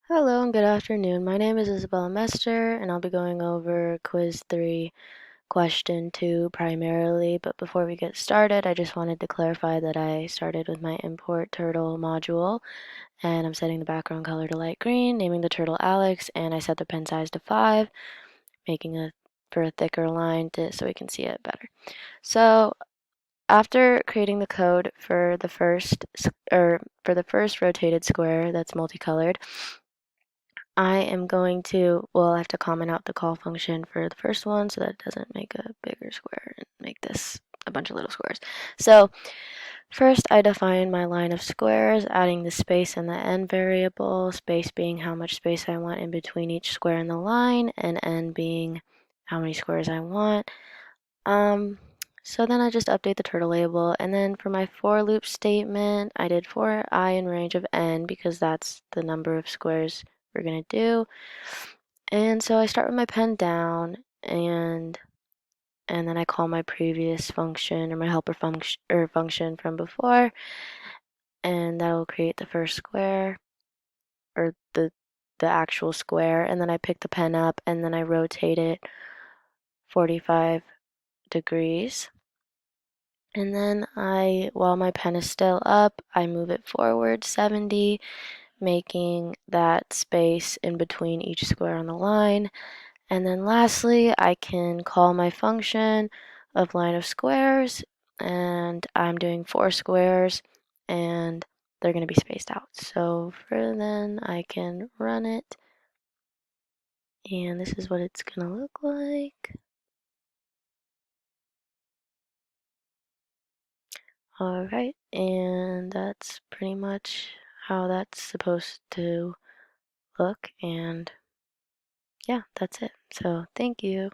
Hello and good afternoon. My name is Isabella Mester, and I'll be going over quiz 3, question 2 primarily. But before we get started, I just wanted to clarify that I started with my import turtle module, and I'm setting the background color to light green, naming the turtle Alex, and I set the pen size to 5, making it for a thicker line so we can see it better. So after creating the code for the first rotated square that's multicolored, I am going to, well, I have to comment out the call function for the first one so that it doesn't make a bigger square and make this a bunch of little squares. So first I define my line of squares, adding the space and the n variable, space being how much space I want in between each square in the line, and n being how many squares I want. So then I just update the turtle label, and then for my for loop statement, I did for I in range of n because that's the number of squares we're gonna do. And so I start with my pen down, and then I call my previous function or my helper function from before, and that will create the first square or the actual square, and then I pick the pen up and then I rotate it 45 degrees. And then while my pen is still up, I move it forward 70, making that space in between each square on the line. And then lastly, I can call my function of line of squares, and I'm doing 4 squares, and they're going to be spaced out. So for then, I can run it, and this is what it's going to look like. All right, and that's pretty much how that's supposed to look, and yeah, that's it. So thank you.